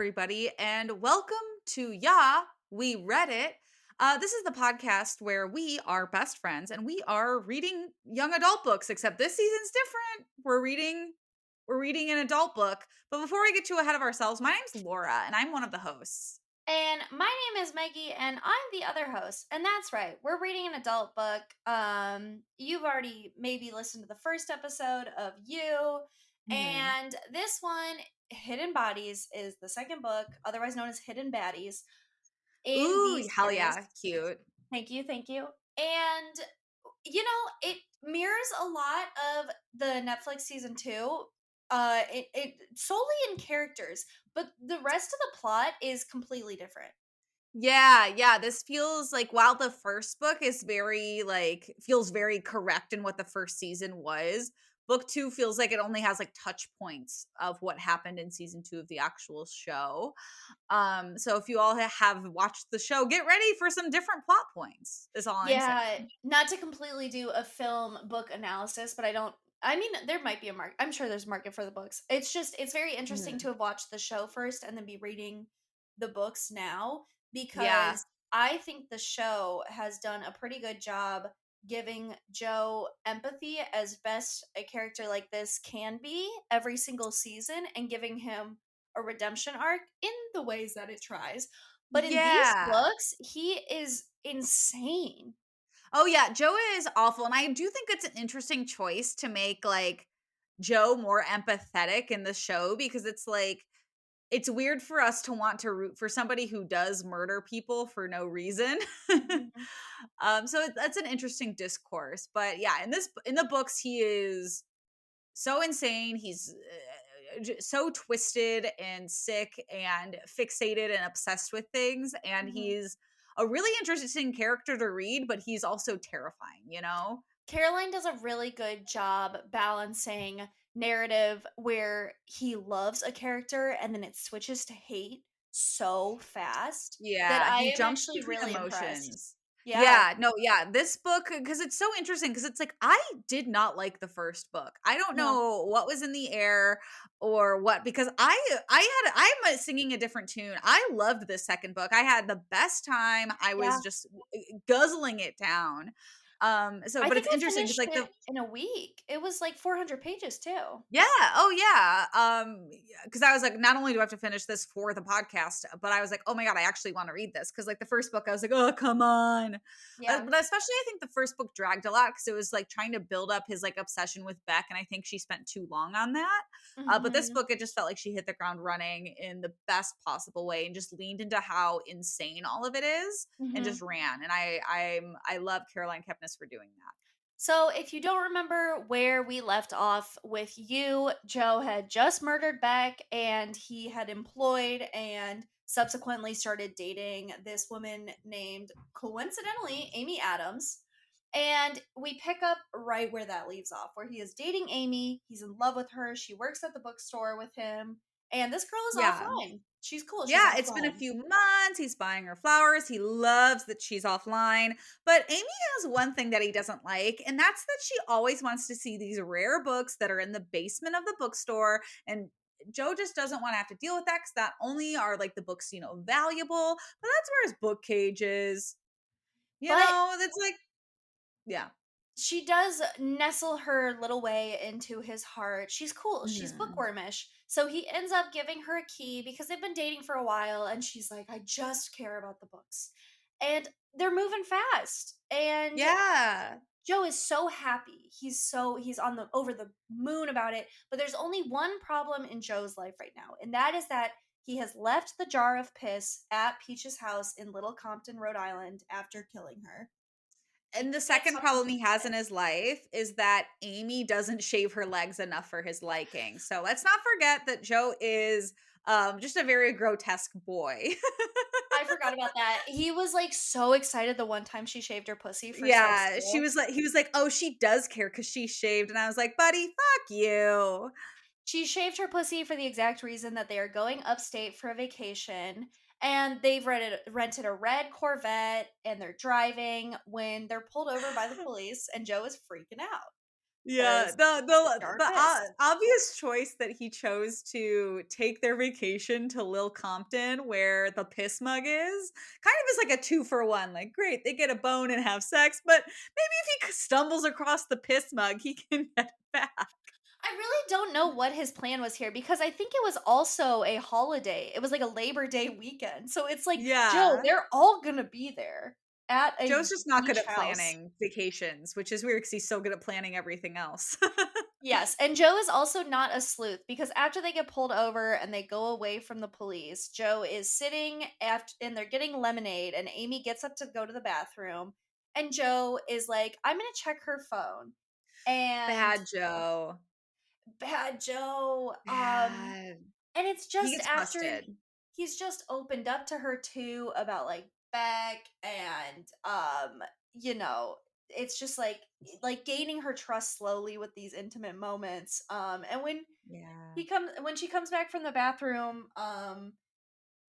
everybody, and welcome to Yeah, We Read It. This is the podcast where we are best friends and we are reading young adult books, except this season's different. We're reading an adult book. But before we get too ahead of ourselves, my name's Laura and I'm one of the hosts. And my name is Meggie, and I'm the other host. And that's right, we're reading an adult book. You've already maybe listened to the first episode of You, Hmm. and this one, Hidden Bodies, is the second book, otherwise known as Hidden Baddies, in Ooh, the hell series. yeah, cute. Thank you, thank you. And it mirrors a lot of the Netflix season two. It solely in characters, but the rest of the plot is completely different. Yeah, this feels like while the first book is feels very correct in what the first season was, book 2 feels like it only has like touch points of what happened in season 2 of the actual show. So if you all have watched the show, get ready for some different plot points. Is all I'm Yeah, saying. not to completely do a film book analysis, but I mean, there might be a market. I'm sure there's a market for the books. It's very interesting Mhm. to have watched the show first and then be reading the books now Yeah. because I think the show has done a pretty good job giving Joe empathy as best a character like this can be every single season and giving him a redemption arc in the ways that it tries. But in these Yeah. books, he is insane. Oh yeah, Joe is awful, and I do think it's an interesting choice to make like Joe more empathetic in the show because it's weird for us to want to root for somebody who does murder people for no reason. Mhm. That's an interesting discourse, but yeah, in the books he is so insane. He's so twisted and sick and fixated and obsessed with things, and Mhm. he's a really interesting character to read, but he's also terrifying, you know? Caroline does a really good job balancing narrative where he loves a character and then it switches to hate so fast that Yeah, I he am jumps actually between really impressed. emotions. Yeah. Yeah, no, yeah, this book because it's so interesting because it's like I did not like the first book. I don't No. know what was in the air or what because I'm singing a different tune. I loved this second book. I had the best time. I was Yeah. just guzzling it down. I But think it's I interesting because finished like the it in a week. It was like 400 pages too. yeah. Oh, yeah. Because I was like, not only do I have to finish this for the podcast, but I was like, oh my god, I actually want to read this because like the first book, I was like, oh come on. Yeah. But especially, I think the first book dragged a lot because it was like trying to build up his like obsession with Beck, and I think she spent too long on that. But this Mhm. book, it just felt like she hit the ground running in the best possible way and just leaned into how insane all of it is and Mhm. just ran. And I love Caroline Kepnes for doing that. So, if you don't remember where we left off with you, Joe had just murdered Beck and he had employed and subsequently started dating this woman named, coincidentally, Amy Adams. And we pick up right where that leaves off, where he is dating Amy. He's in love with her. She works at the bookstore with him. And this girl is Yeah. offline. She's cool. She's Yeah, it's been a offline. few months. He's buying her flowers. He loves that she's offline. But Amy has one thing that he doesn't like, and that's that she always wants to see these rare books that are in the basement of the bookstore. And Joe just doesn't want to have to deal with that because not only are like the books, valuable, but that's where his book cage is. But That's like, yeah. she does nestle her little way into his heart. She's cool. She's Mhm. bookwormish. So he ends up giving her a key because they've been dating for a while and she's like, I just care about the books. And they're moving fast. And Yeah. Joe is so happy. He's on the over the moon about it. But there's only one problem in Joe's life right now, and that is that he has left the jar of piss at Peach's house in Little Compton, Rhode Island after killing her. He And the can't second stop problem he thinking has about in it. his life is that Amy doesn't shave her legs enough for his liking. So let's not forget that Joe is just a very grotesque boy. I forgot about that. He was, like, so excited the one time she shaved her pussy for safe Yeah, school. he was like, "Oh, she does care because she shaved." And I was like, "Buddy, fuck you." She shaved her pussy for the exact reason that they are going upstate for a vacation, and they've rented a red Corvette, and they're driving when they're pulled over by the police, and Joe is freaking out. Yeah, 'cause it's darkest. obvious choice that he chose to take their vacation to Lil Compton, where the piss mug is, kind of is like a 2 for 1, like, great, they get a bone and have sex, but maybe if he stumbles across the piss mug, he can get it back. I really don't know what his plan was here because I think it was also a holiday. It was like a Labor Day weekend. So it's like, Joe, Yeah. they're all gonna be there at Joe's a just not good beach at house. planning vacations, which is weird because he's so good at planning everything else. Yes, and Joe is also not a sleuth because after they get pulled over and they go away from the police, Joe is sitting after and they're getting lemonade and Amy gets up to go to the bathroom and Joe is like, "I'm going to check her phone." And Bad Joe. bad Joe Bad. and it's He just gets after busted. he's just opened up to her too about like Beck and you know, it's just like gaining her trust slowly with these intimate moments. And Yeah. when she comes back from the bathroom,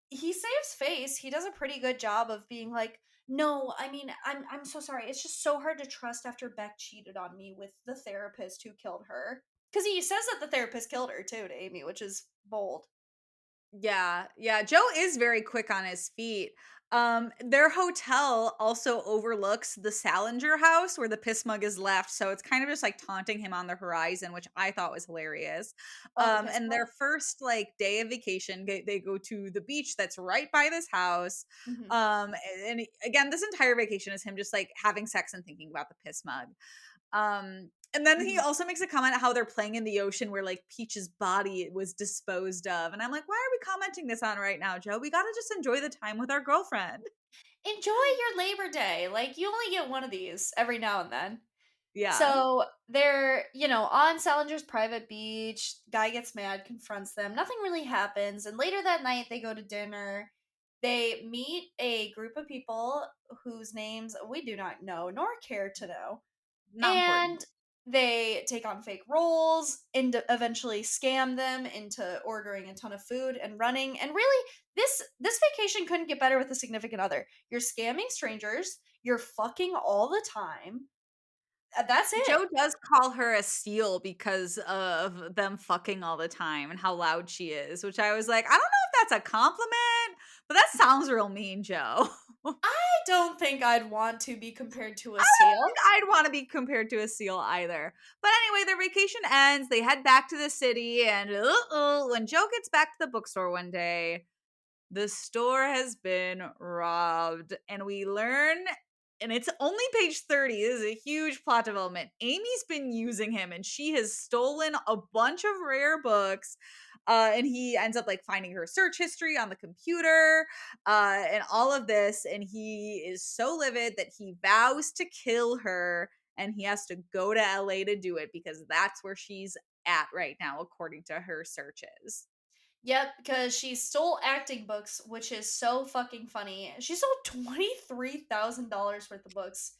he saves face. He does a pretty good job of being like, "No, I mean, I'm so sorry. It's just so hard to trust after Beck cheated on me with the therapist who killed her." Cuz he says that the therapist killed her too to Amy, which is bold. Yeah, yeah, Joe is very quick on his feet. Their hotel also overlooks the Salinger house where the piss mug is left, so it's kind of just like taunting him on the horizon, which I thought was hilarious. Oh, the piss And mug? their first like day of vacation, they go to the beach that's right by this house. Mhm. Again, this entire vacation is him just like having sex and thinking about the piss mug. And then he Mhm. also makes a comment how they're playing in the ocean where like Peach's body was disposed of. And I'm like, why are we commenting this on right now, Joe? We got to just enjoy the time with our girlfriend. Enjoy your Labor Day. Like you only get one of these every now and then. Yeah. So they're, on Salinger's private beach. Guy gets mad, confronts them. Nothing really happens. And later that night, they go to dinner. They meet a group of people whose names we do not know nor care to know. Not important. And they take on fake roles and eventually scam them into ordering a ton of food and running. And really, this vacation couldn't get better with a significant other. You're scamming strangers. You're fucking all the time. That's it. Joe does call her a seal because of them fucking all the time and how loud she is, which I was like, I don't know if that's a compliment, but that sounds real mean, Joe. I don't think I'd want to be compared to a I don't seal. think I'd wanna be compared to a seal either. But anyway, their vacation ends, they head back to the city, and, when Joe gets back to the bookstore one day, the store has been robbed, and we learn and it's only page 30, this is a huge plot development. Amy's been using him, and she has stolen a bunch of rare books, and he ends up, like, finding her search history on the computer, and all of this, and he is so livid that he vows to kill her, and he has to go to LA to do it because that's where she's at right now, according to her searches. Yep, because she stole acting books, which is so fucking funny. She stole $23,000 worth of books.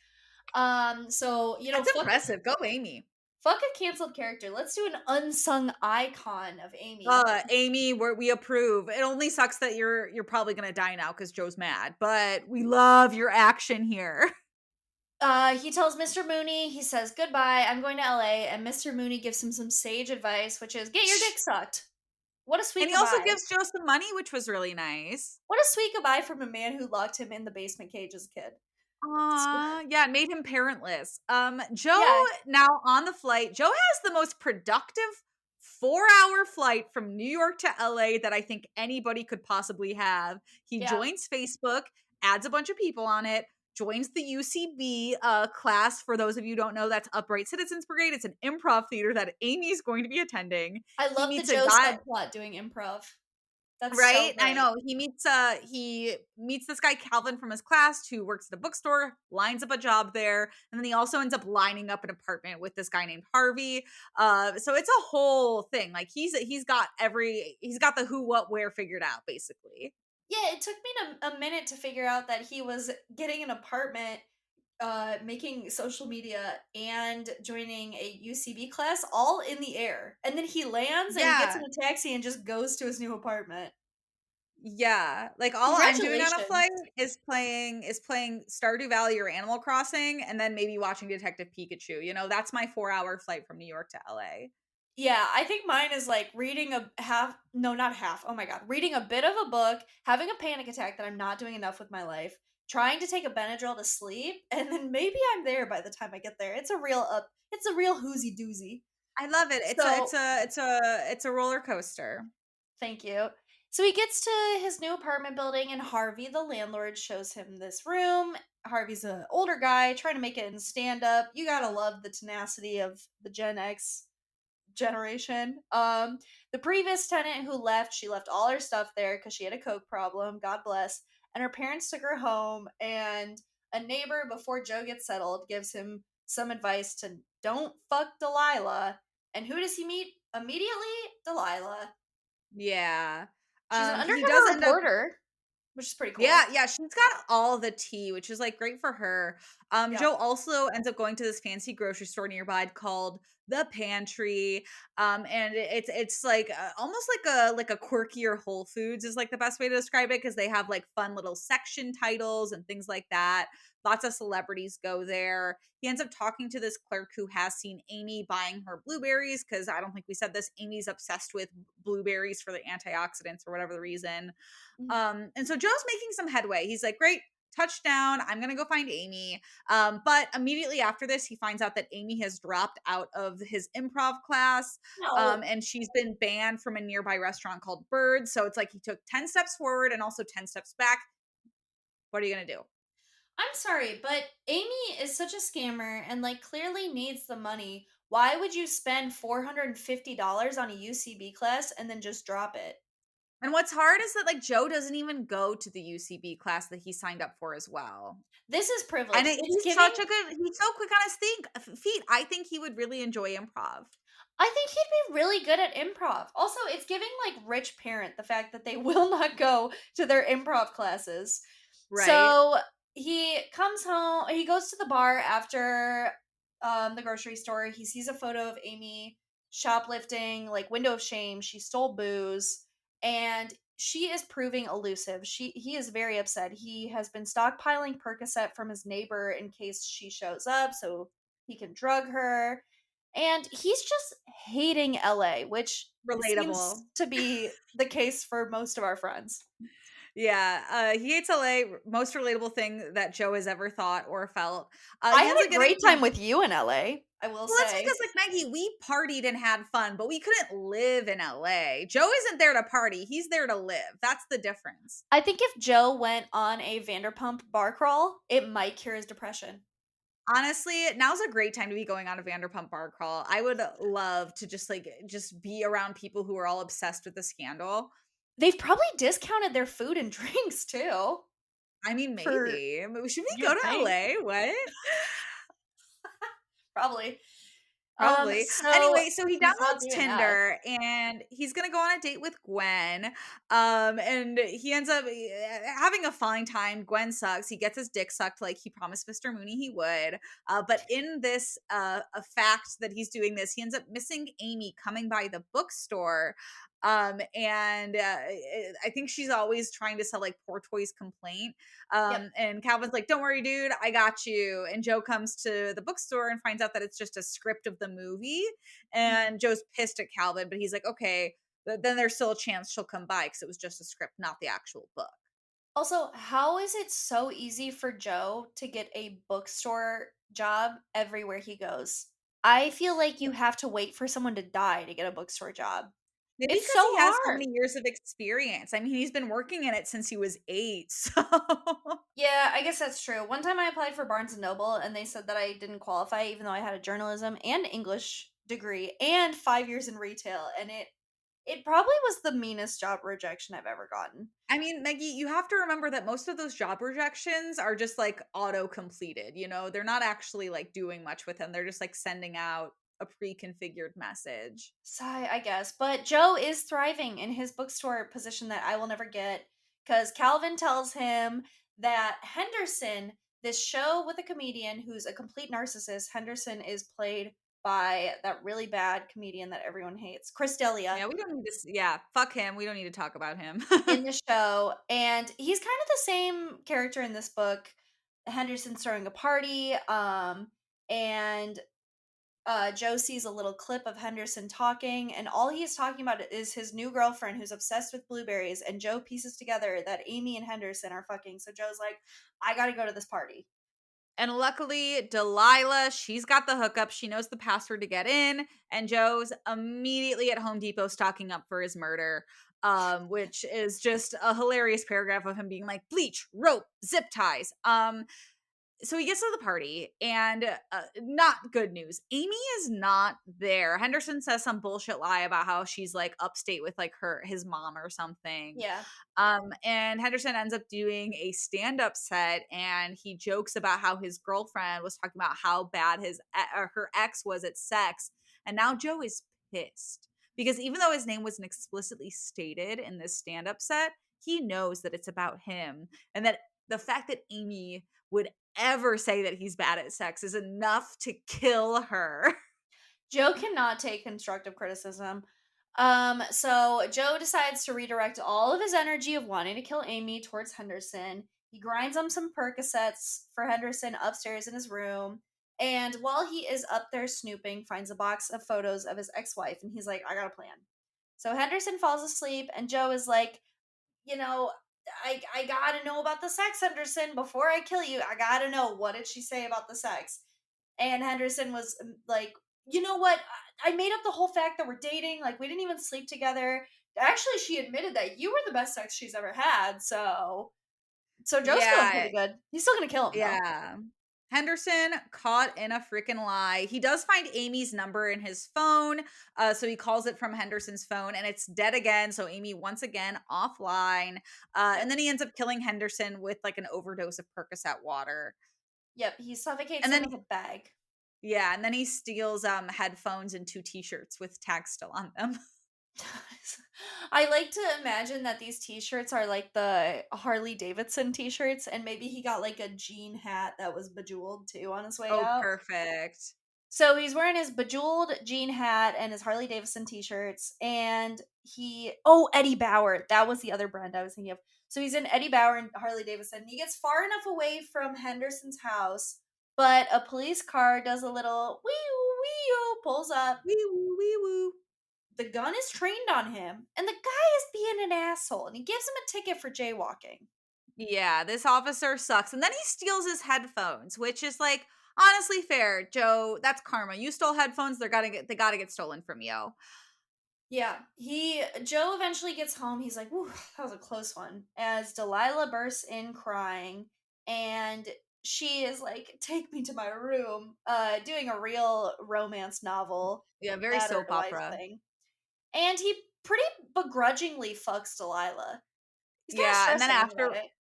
That's Fuck impressive, go Amy. fuck a canceled character. Let's do an unsung icon of Amy. Amy, we approve. It only sucks that you're probably gonna die now because Joe's mad, but we love your action here. He tells Mr. Mooney, he says, "Goodbye, I'm going to LA," and Mr. Mooney gives him some sage advice, which is get your dick sucked. What a And sweet he also goodbye. gives Joe some money, which was really nice. What a sweet goodbye from a man who locked him in the basement cage as a kid. Aw, yeah, it made him parentless. Joe Yeah, now on the flight. Joe has the most productive 4-hour flight from New York to LA that I think anybody could possibly have. He yeah. joins Facebook, adds a bunch of people on it, joins the UCB class. For those of you who don't know, that's Upright Citizens Brigade. It's an improv theater that Amy's going to be attending. I He love the meets a Joe guy. subplot doing improv. That's so Right? I great. know. He meets this guy Calvin from his class who works at a bookstore, lines up a job there, and then he also ends up lining up an apartment with this guy named Harvey. So it's a whole thing. Like he's got the who, what, where figured out basically. Yeah, it took me a minute to figure out that he was getting an apartment, making social media, and joining a UCB class all in the air. And then he lands and gets Yeah. in a taxi and just goes to his new apartment. Yeah, like, all I'm doing on a flight Congratulations. is playing Stardew Valley or Animal Crossing, and then maybe watching Detective Pikachu, that's my 4-hour flight from New York to LA. Yeah, I think mine is like reading a half, no, not half. Oh my God. Reading a bit of a book, having a panic attack that I'm not doing enough with my life, trying to take a Benadryl to sleep, and then maybe I'm there by the time I get there. It's a real whoozy doozy. I love it. So, It's a roller coaster. thank you. So he gets to his new apartment building, and Harvey, the landlord, shows him this room. Harvey's an older guy trying to make it in stand up. You gotta love the tenacity of the Gen X generation. The previous tenant who left, she left all her stuff there because she had a coke problem. God bless. And her parents took her home. And a neighbor, before Joe gets settled, gives him some advice to don't fuck Delilah. And who does he meet immediately? Delilah. Yeah. She's an He undercover does end up reporter, which is pretty Yeah, cool. yeah, she's got all the tea, which is, like, great for her. Yeah. Joe also ends up going to this fancy grocery store nearby called The Pantry, and it's like, almost like a quirkier Whole Foods is, like, the best way to describe it because they have, like, fun little section titles and things like that. Lots of celebrities go there. He ends up talking to this clerk who has seen Amy buying her blueberries because I don't think we said this, Amy's obsessed with blueberries for the antioxidants or whatever the reason. Mhm. And so Joe's making some headway. He's like, great, touchdown. I'm going to go find Amy. But immediately after this, he finds out that Amy has dropped out of his improv class, No. and she's been banned from a nearby restaurant called Bird. So it's like he took 10 steps forward and also 10 steps back. What are you going to do? I'm sorry, but Amy is such a scammer and like clearly needs the money. Why would you spend $450 on a UCB class and then just drop it? And what's hard is that like Joe doesn't even go to the UCB class that he signed up for as well. This is And privilege. it, It's he's giving such a good, he's so quick on his feet. I think he would really enjoy improv. I think he'd be really good at improv. Also, it's giving like rich parent the fact that they will not go to their improv classes. Right. So he comes home, he goes to the bar after the grocery store. He sees a photo of Amy shoplifting, like window of shame. She stole booze and she is proving elusive. He is very upset. He has been stockpiling Percocet from his neighbor in case she shows up so he can drug her, and he's just hating LA, which seems Relatable. to be the case for most of our friends. Yeah, he hates LA. Most relatable thing that Joe has ever thought or felt. I He ends had up a getting great some. time with you in LA, I will Well, that's say. because, like Maggie, we partied and had fun, but we couldn't live in LA. Joe isn't there to party; he's there to live. That's the difference. I think if Joe went on a Vanderpump bar crawl, it might cure his depression. Honestly, now's a great time to be going on a Vanderpump bar crawl. I would love to just be around people who are all obsessed with the scandal. They've probably discounted their food and drinks too. I mean, For maybe. Should we go you'd to think. LA? What? Probably. Probably. So Anyway, so he he's not downloads doing that. Tinder and he's gonna go on a date with Gwen. And he ends up having a fine time. Gwen sucks. He gets his dick sucked like he promised Mr. Mooney he would. But in this a fact that he's doing this, he ends up missing Amy coming by the bookstore. And I think she's always trying to sell like poor toys complaint. Yep. And Calvin's like, "Don't worry, dude, I got you." And Joe comes to the bookstore and finds out that it's just a script of the movie. Mhm. And Joe's pissed at Calvin, but he's like, "Okay, but then there's still a chance she'll come by because it was just a script, not the actual book." Also, how is it so easy for Joe to get a bookstore job everywhere he goes? I feel like you have to wait for someone to die to get a bookstore job. Maybe It's because so he has so hard. many years of experience. I mean, he's been working in it since he was 8. So Yeah, I guess that's true. One time I applied for Barnes and Noble and they said that I didn't qualify even though I had a journalism and English degree and 5 years in retail, and it probably was the meanest job rejection I've ever gotten. I mean, Maggie, you have to remember that most of those job rejections are just like auto completed. They're not actually like doing much with them. They're just like sending out a pre-configured message. Sigh, I guess. But Joe is thriving in his bookstore position that I will never get because Calvin tells him that Henderson, this show with a comedian who's a complete narcissist, Henderson is played by that really bad comedian that everyone hates, Chris D'Elia, Yeah, we don't need to yeah, fuck him, we don't need to talk about him. in the show, and he's kind of the same character in this book. Henderson's throwing a party, and Joe sees a little clip of Henderson talking, and all he's talking about is his new girlfriend who's obsessed with blueberries. And Joe pieces together that Amy and Henderson are fucking. So Joe's like, I gotta go to this party. And luckily, Delilah, she's got the hookup. She knows the password to get in. And Joe's immediately at Home Depot stocking up for his murder, which is just a hilarious paragraph of him being like, bleach, rope, zip ties. So he gets to the party and not good news. Amy is not there. Henderson says some bullshit lie about how she's like upstate with like his mom or something. Yeah. And Henderson ends up doing a stand-up set and he jokes about how his girlfriend was talking about how bad her ex was at sex. And now Joe is pissed because even though his name wasn't explicitly stated in this stand-up set, he knows that it's about him and that the fact that Amy would ever say that he's bad at sex is enough to kill her. Joe cannot take constructive criticism. So Joe decides to redirect all of his energy of wanting to kill Amy towards Henderson. He grinds up some Percocets for Henderson upstairs in his room. And while he is up there snooping, finds a box of photos of his ex-wife, and he's like, I got a plan. So Henderson falls asleep, and Joe is like, you know, I gotta know about the sex, Henderson, before I kill you. I gotta know, what did she say about the sex? And Henderson was like, you know what? I made up the whole fact that we're dating. Like, we didn't even sleep together. Actually, she admitted that you were the best sex she's ever had. So Joe's feeling Yeah, pretty good. He's still gonna kill him though. yeah. Henderson caught in a freaking lie. He does find Amy's number in his phone. So he calls it from Henderson's phone and it's dead again. So Amy, once again, offline. Yep. And then he ends up killing Henderson with like an overdose of Percocet water. Yep. He suffocates And him then, with a bag. yeah, and then he steals headphones and 2 t-shirts with tags still on them. I like to imagine that these t-shirts are like the Harley Davidson t-shirts, and maybe he got like a jean hat that was bejeweled too on his way Oh, out. perfect. So he's wearing his bejeweled jean hat and his Harley Davidson t-shirts, and Eddie Bauer, that was the other brand I was thinking of. So he's in Eddie Bauer and Harley Davidson. He gets far enough away from Henderson's house, but a police car does a little wee oo, pulls up. Wee woo, wee woo. The gun is trained on him, and the guy is being an asshole, and he gives him a ticket for jaywalking. Yeah, this officer sucks. And then he steals his headphones, which is like honestly fair. Joe, that's karma. You stole headphones, they gotta get stolen from you. Yeah, Joe eventually gets home. He's like, "Ooh, that was a close one." As Delilah bursts in crying, and she is like, "Take me to my room," doing a real romance novel, Yeah, very dad or soap wife opera. thing. And he pretty begrudgingly fucks Delilah. He's kind of Yeah, and then stressing out about after it.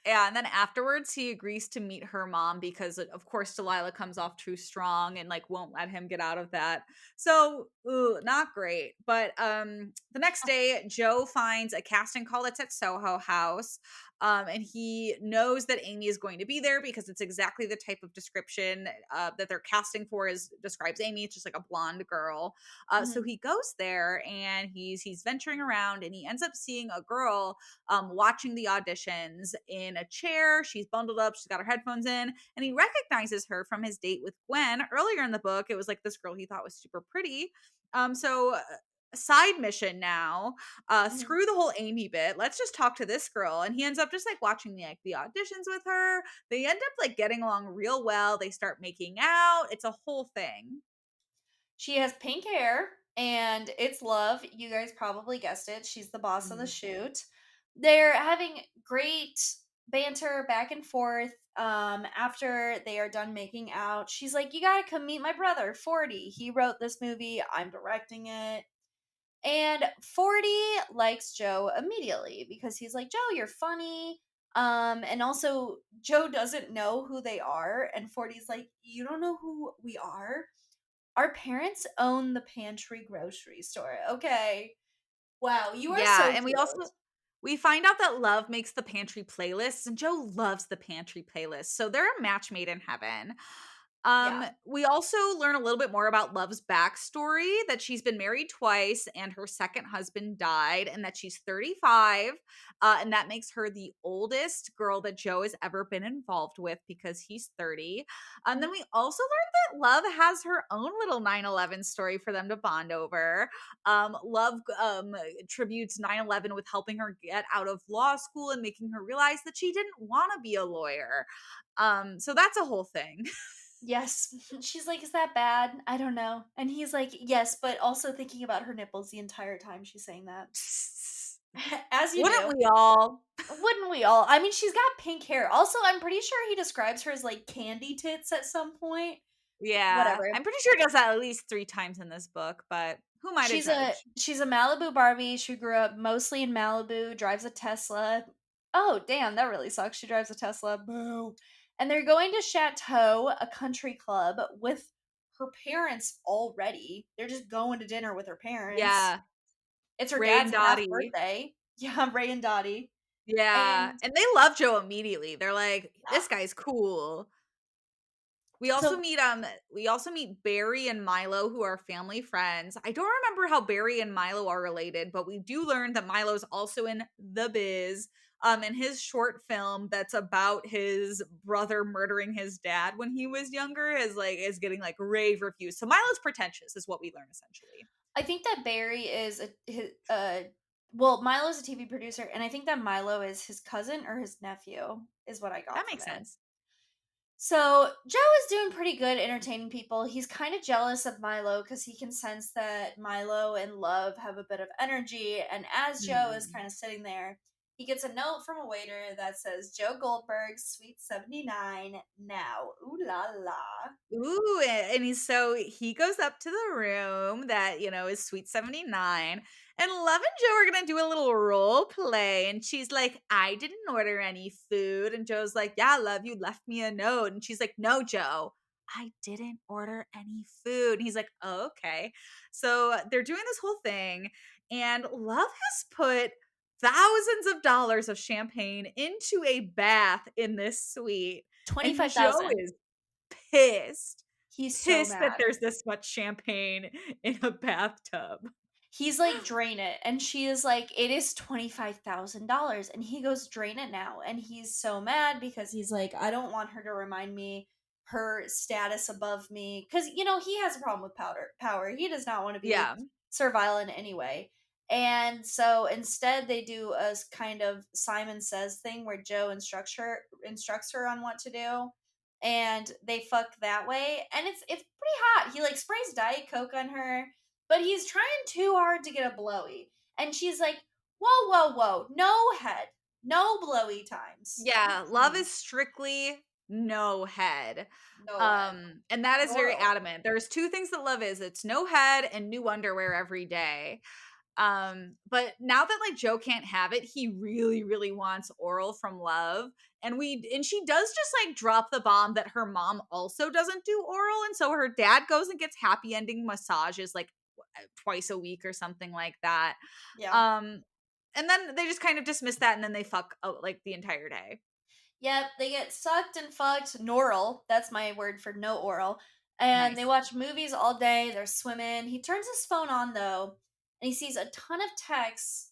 Yeah, and then afterwards, he agrees to meet her mom because, of course, Delilah comes off too strong and like won't let him get out of that. So, not great. But the next day, Joe finds a casting call that's at Soho House, and he knows that Amy is going to be there because it's exactly the type of description that they're casting for. Is describes Amy. It's just like a blonde girl. So Mhm. he goes there and he's venturing around and he ends up seeing a girl watching the auditions in a chair. She's bundled up, she's got her headphones in, and he recognizes her from his date with Gwen. Earlier in the book, it was like this girl he thought was super pretty. So, side mission now. Mhm. Screw the whole Amy bit. Let's just talk to this girl. And he ends up just like watching the auditions with her. They end up like getting along real well. They start making out. It's a whole thing. She has pink hair, and it's Love. You guys probably guessed it. She's the boss of the Mhm. shoot. They're having great banter back and forth. After they are done making out, she's like, "You gotta come meet my brother, 40. He wrote this movie. I'm directing it." And 40 likes Joe immediately because he's like, "Joe, you're funny." And also Joe doesn't know who they are, and 40's like, "You don't know who we are? Our parents own the pantry grocery store." Okay. Wow, you are Yeah, so and cute. we find out that Love makes the pantry playlists, and Joe loves the pantry playlist. So they're a match made in heaven. Yeah. We also learn a little bit more about Love's backstory, that she's been married twice and her second husband died, and that she's 35. And that makes her the oldest girl that Joe has ever been involved with because he's 30. And then Mhm. we also learned that Love has her own little 9/11 story for them to bond over. Love tributes 9/11 with helping her get out of law school and making her realize that she didn't want to be a lawyer. So that's a whole thing. Yes. She's like, "Is that bad? I don't know." And he's like, "Yes," but also thinking about her nipples the entire time she's saying that. As you Wouldn't do. we all? Wouldn't we all? I mean, she's got pink hair. Also, I'm pretty sure he describes her as like candy tits at some point. Yeah. Whatever. I'm pretty sure it does that at least 3 times in this book, but who am I to judge? She's a Malibu Barbie. She grew up mostly in Malibu, drives a Tesla. Oh, damn, that really sucks. She drives a Tesla. Boo. And they're going to Chateau, a country club, with her parents already. They're just going to dinner with her parents. Yeah. It's her Ray dad's and half Dottie. birthday. Yeah, Ray and Dottie. Yeah, And and they love Joe immediately. They're like, yeah. "This guy's cool." So We also meet Barry and Milo, who are family friends. I don't remember how Barry and Milo are related, but we do learn that Milo's also in The Biz, in his short film that's about his brother murdering his dad when he was younger is getting like rave reviews. So Milo's pretentious is what we learn essentially. I think that Barry is well, Milo's a TV producer, and I think that Milo is his cousin or his nephew, is what I That got from makes it. sense. So Joe is doing pretty good entertaining people. He's kind of jealous of Milo because he can sense that Milo and Love have a bit of energy. And as Joe is Hmm. kind of sitting there, he gets a note from a waiter that says, "Joe Goldberg, Suite 79, now. Ooh la la." Ooh, and he goes up to the room that, is Suite 79, and Love and Joe are gonna do a little role play, and she's like, "I didn't order any food," and Joe's like, "Yeah, Love, you left me a note," and she's like, "No, Joe, I didn't order any food," and he's like, "Oh, okay." So, they're doing this whole thing, and Love has put thousands of dollars of champagne into a bath in this suite, and Joe 25,000. is pissed, He's so pissed that mad. there's this much champagne in a bathtub. He's like, "Drain it." And she is like, "It is $25,000." And he goes, "Drain it now." And he's so mad because he's like, "I don't want her to remind me her status above me." Because, he has a problem with power. He does not want to be Yeah. servile in any way. And so instead, they do a kind of Simon Says thing where Joe instructs her on what to do. And they fuck that way. And it's pretty hot. He like sprays Diet Coke on her, but he's trying too hard to get a blowy. And she's like, "Whoa, whoa, whoa. No head. No blowy times. Yeah, Love Mm-mm. is strictly no head. No head. And that is very Noro." adamant. There's 2 things that Love is, it's no head and new underwear every day. But now that like Joe can't have it, he really, really wants oral from Love. And she does just like drop the bomb that her mom also doesn't do oral. And so her dad goes and gets happy ending massages like twice a week or something like that. Yeah. Um, and then they just kind of dismiss that and then they fuck like the entire day. Yep, they get sucked and fucked. Noral. That's my word for no oral. And they Nice. watch movies all day. They're swimming. He turns his phone on though, and he sees a ton of texts,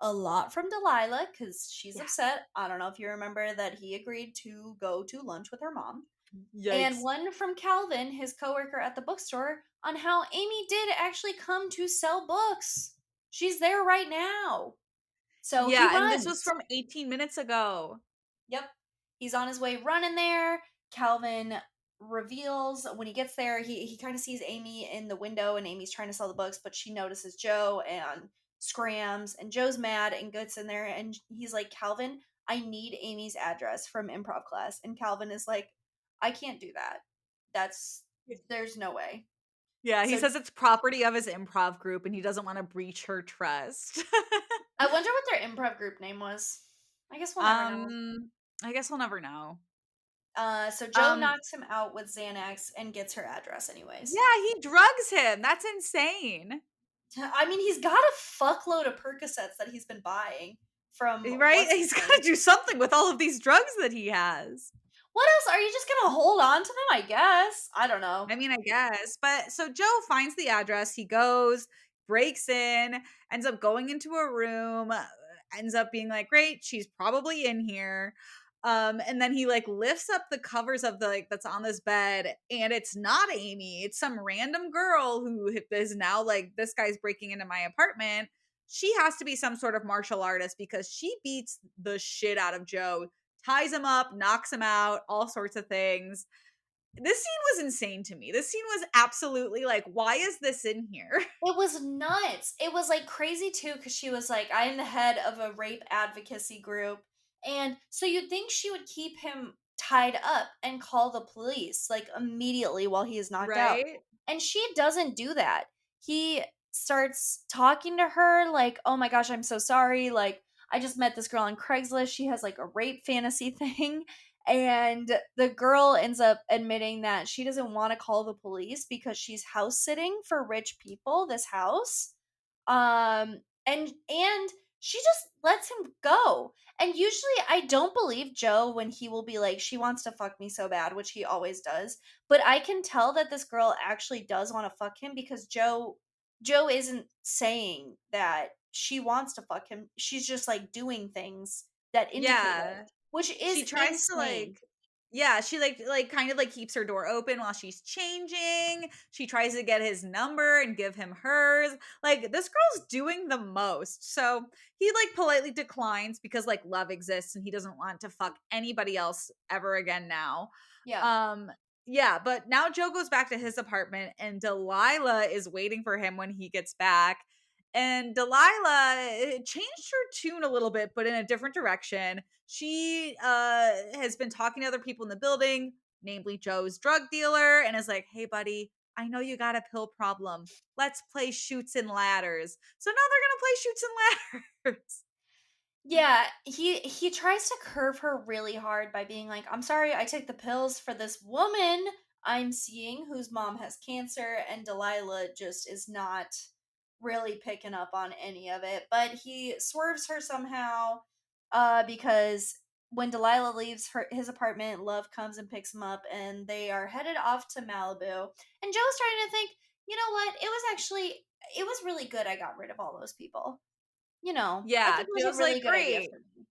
a lot from Delilah because she's Yeah. upset. I don't know if you remember that he agreed to go to lunch with her mom. And Yikes. one from Calvin, his coworker at the bookstore, on how Amy did actually come to sell books. She's there right now. So he Yeah, and this was runs. from 18 minutes ago. Yep. He's on his way running there. Calvin reveals when he gets there, he kind of sees Amy in the window and Amy's trying to sell the books, but she notices Joe and scrams, and Joe's mad and gets in there and he's like, "Calvin, I need Amy's address from improv class." And Calvin is like, "I can't do that. That's there's no way." Yeah, he So says it's property of his improv group and he doesn't want to breach her trust. I wonder what their improv group name was. I guess we'll never know. um, I guess we'll never know. So Joe Um, knocks him out with Xanax and gets her address anyways. yeah, he drugs him. That's insane. I mean, he's got a fuckload of Percocets that he's been buying from Right? what's his He's got to face. do something with all of these drugs that he has. What else? Are you just gonna hold on to them? I guess. I don't know. I mean, I guess. But so Joe finds the address. He goes, breaks in, ends up going into a room, ends up being like, great, she's probably in here. And then he like lifts up the covers of the like that's on this bed, and it's not Amy, it's some random girl who is now like, this guy's breaking into my apartment. She has to be some sort of martial artist because she beats the shit out of Joe, ties him up, knocks him out, all sorts of things. This scene was insane to me. This scene was absolutely like, why is this in here? It was nuts. It was, like, crazy too because she was like, "I am the head of a rape advocacy group," and so you'd think she would keep him tied up and call the police, like, immediately while he is knocked out, Right? and she doesn't do that. He starts talking to her like, "Oh my gosh, I'm so sorry, like, I just met this girl on Craigslist, she has, like, a rape fantasy thing," and the girl ends up admitting that she doesn't want to call the police because she's house sitting for rich people this house. And she just lets him go. And usually I don't believe Joe when he will be like, she wants to fuck me so bad, which he always does. But I can tell that this girl actually does want to fuck him because Joe isn't saying that she wants to fuck him. She's just like doing things that indicate it, Yeah. which She is tries to insane. like, yeah, she like kind of like keeps her door open while she's changing. She tries to get his number and give him hers. Like, this girl's doing the most. So he like politely declines because like love exists and he doesn't want to fuck anybody else ever again now. Yeah. Um yeah, but now Joe goes back to his apartment and Delilah is waiting for him when he gets back. And Delilah changed her tune a little bit, but in a different direction. She has been talking to other people in the building, namely Joe's drug dealer, and is like, "Hey, buddy, I know you got a pill problem. Let's play shoots and ladders." So now they're gonna play shoots and ladders. Yeah, he tries to curve her really hard by being like, "I'm sorry, I take the pills for this woman I'm seeing whose mom has cancer," and Delilah just is not really picking up on any of it. But he swerves her somehow, because when Delilah leaves his apartment, Love comes and picks him up, and they are headed off to Malibu. And Joe's starting to think, you know what? It was really good I got rid of all those people. I Yeah, think it was a Joe's really like, good idea "Great." for me.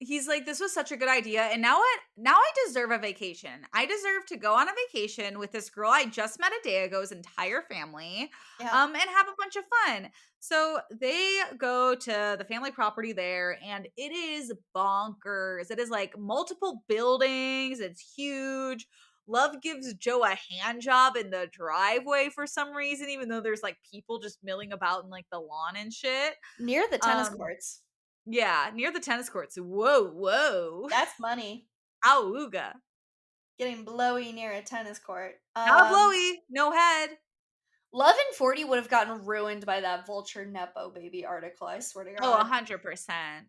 He's like, "This was such a good idea, and now what? Now I deserve a vacation. I deserve to go on a vacation with this girl I just met a day ago's entire family, Yeah. and have a bunch of fun." So they go to the family property there, and it is bonkers. It is like multiple buildings. It's huge. Love gives Joe a hand job in the driveway for some reason, even though there's like people just milling about in like the lawn and shit. Near the tennis Um, courts. yeah, near the tennis courts. Whoa, whoa. That's money. Auga. Getting blowy near a tennis court. Not blowy, no head. Love and 40 would have gotten ruined by that Vulture Nepo baby article, I swear to Oh, God. 100%.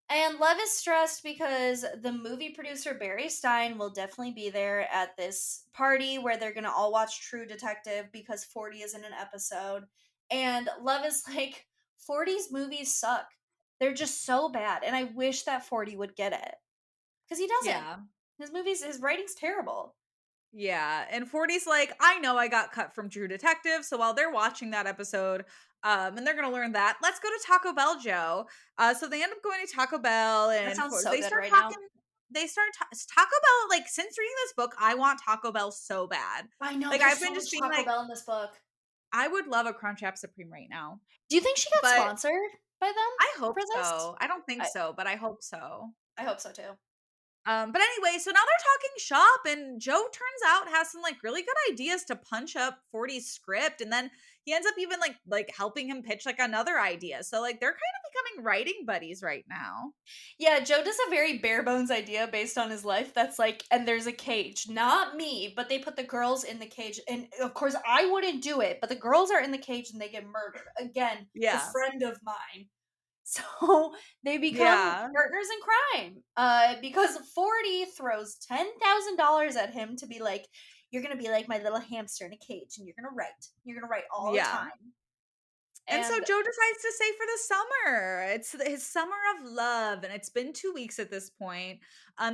And Love is stressed because the movie producer Barry Stein will definitely be there at this party where they're going to all watch True Detective because 40 is in an episode. And Love is like, 40's movies suck. They're just so bad. And I wish that 40 would get it. Because he doesn't. Yeah. His writing's terrible. Yeah, and 40's like, "I know I got cut from True Detective," so while they're watching that episode, and they're gonna learn that, let's go to Taco Bell, Joe. So they end up going to Taco Bell, That and sounds for so they good start right now. talking Taco Bell, like, since reading this book, I want Taco Bell so bad. I know Like, there's I've so been just much being Taco like, Bell in this book. I would love a Crunchwrap Supreme right now, Do you think she got but sponsored by them I hope for this? so. I don't think I so, but I hope so. I hope so too. But anyway, so now they're talking shop, and Joe turns out has some like really good ideas to punch up 40's script, and then he ends up even like helping him pitch like another idea. So like they're kind of becoming writing buddies right now. Yeah, Joe does a very bare bones idea based on his life that's like, and there's a cage. Not me, but they put the girls in the cage. And of course, I wouldn't do it, but the girls are in the cage and they get murdered. Again, a Yeah, friend of mine. So they become yeah, partners in crime. Because 40 throws $10,000 at him to be like, you're gonna be like my little hamster in a cage and you're gonna write. You're gonna write all the yeah. time. And so And Joe decides to stay for the summer. It's his summer of love, and it's been 2 weeks at this point.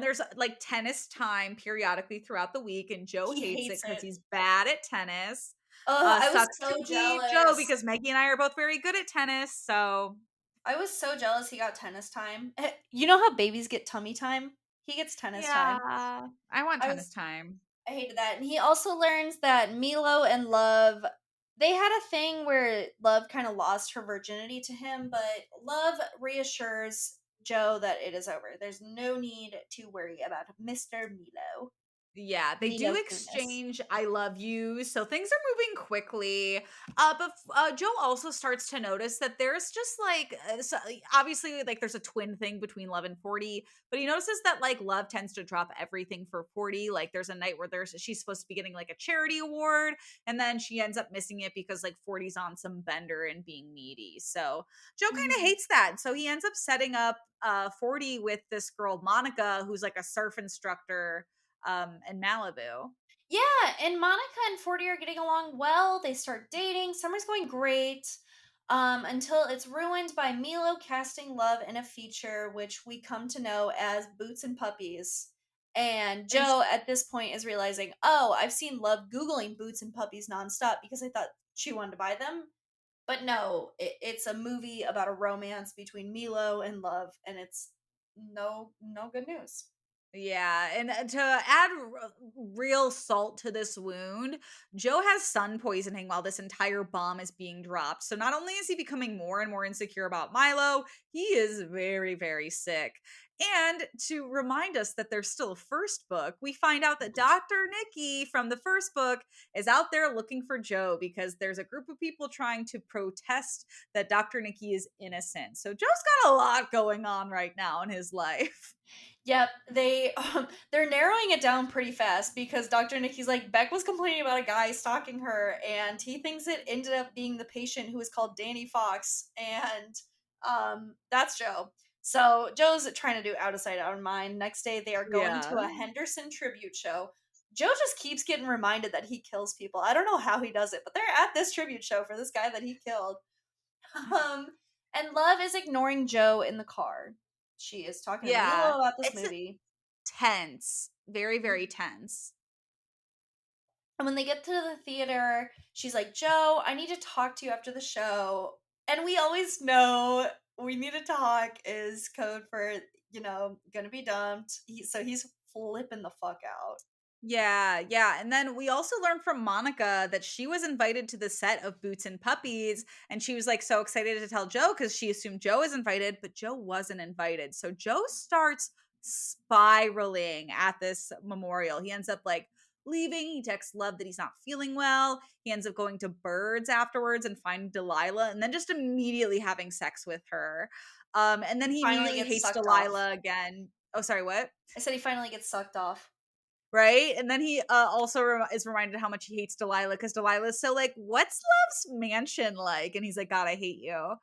There's, like, tennis time periodically throughout the week, and Joe he hates it hates because it. he's bad at tennis. Ugh, I was Sucks to so be Joe jealous. because Maggie and I are both very good at tennis, so I was so jealous he got tennis time. You know how babies get tummy time? He gets tennis time. yeah, I want I tennis was time. I hated that. And he also learns that Milo and Love, they had a thing where Love kind of lost her virginity to him, but Love reassures Joe that it is over. There's no need to worry about Mr. Milo. Yeah, they do Milo Kunis. exchange "I love you," so things are moving quickly. Joe also starts to notice that there's just like obviously like there's a twin thing between Love and 40, but he notices that like Love tends to drop everything for 40. Like there's a night where there's she's supposed to be getting like a charity award, and then she ends up missing it because like 40's on some bender and being needy. So Joe kind of Mhm. hates that. So he ends up setting up 40 with this girl Monica, who's like a surf instructor in Malibu. Yeah, and Monica and 40 are getting along well. They start dating. Summer's going great. Until it's ruined by Milo casting Love in a feature which we come to know as Boots and Puppies. And And Joe at this point is realizing, oh, I've seen Love Googling Boots and Puppies nonstop because I thought she wanted to buy them. But no, it's a movie about a romance between Milo and Love, and it's no good news. yeah, and to add real salt to this wound, Joe has sun poisoning while this entire bomb is being dropped. So not only is he becoming more and more insecure about Milo, he is very, very sick. And to remind us that there's still a first book, we find out that Dr. Nikki from the first book is out there looking for Joe because there's a group of people trying to protest that Dr. Nikki is innocent. So Joe's got a lot going on right now in his life. Yep, they're narrowing it down pretty fast because Dr. Nikki's like Beck was complaining about a guy stalking her, and he thinks it ended up being the patient who was called Danny Fox, and that's Joe. So Joe's trying to do out of sight, out of mind. Next day, they are going to Yeah. a Henderson tribute show. Joe just keeps getting reminded that he kills people. I don't know how he does it, but they're at this tribute show for this guy that he killed. Um, and Love is ignoring Joe in the car. She is talking to Yeah. Milo about this It's movie. tense. Very, very tense. And when they get to the theater, she's like, Joe, I need to talk to you after the show. And we always know we need to talk is code for, gonna be dumped. So he's flipping the fuck out. Yeah, yeah. And then we also learned from Monica that she was invited to the set of Boots and Puppies. And she was like so excited to tell Joe because she assumed Joe was invited, but Joe wasn't invited. So Joe starts spiraling at this memorial. He ends up like leaving. He texts Love that he's not feeling well. He ends up going to Birds afterwards and finding Delilah and then just immediately having sex with her. And then He he finally immediately gets hates sucked off. Delilah again. Oh, sorry, what? I said he finally gets sucked off. Right? And then he also is reminded how much he hates Delilah because Delilah's so like, "What's Love's mansion like?" And he's like, "God, I hate you."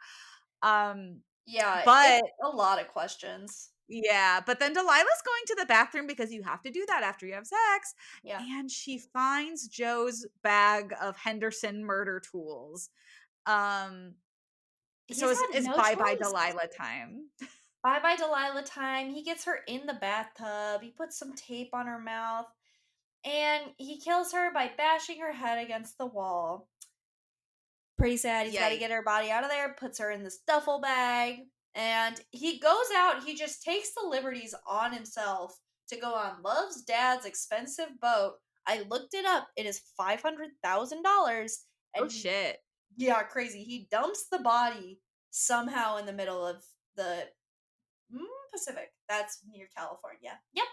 Um, Yeah, it's but a lot of questions. yeah, but then Delilah's going to the bathroom because you have to do that after you have sex, Yeah. and she finds Joe's bag of Henderson murder tools. Um, so He's had it's no bye bye choice. Delilah time. Bye bye Delilah time. He gets her in the bathtub. He puts some tape on her mouth. And he kills her by bashing her head against the wall. Pretty sad. He's got to Yikes! get her body out of there, puts her in this duffel bag, and he goes out. He just takes the liberties on himself to go on Love's dad's expensive boat. I looked it up. It is $500,000. Oh And shit! yeah, crazy. He dumps the body somehow in the middle of the Pacific. That's near California. Yep.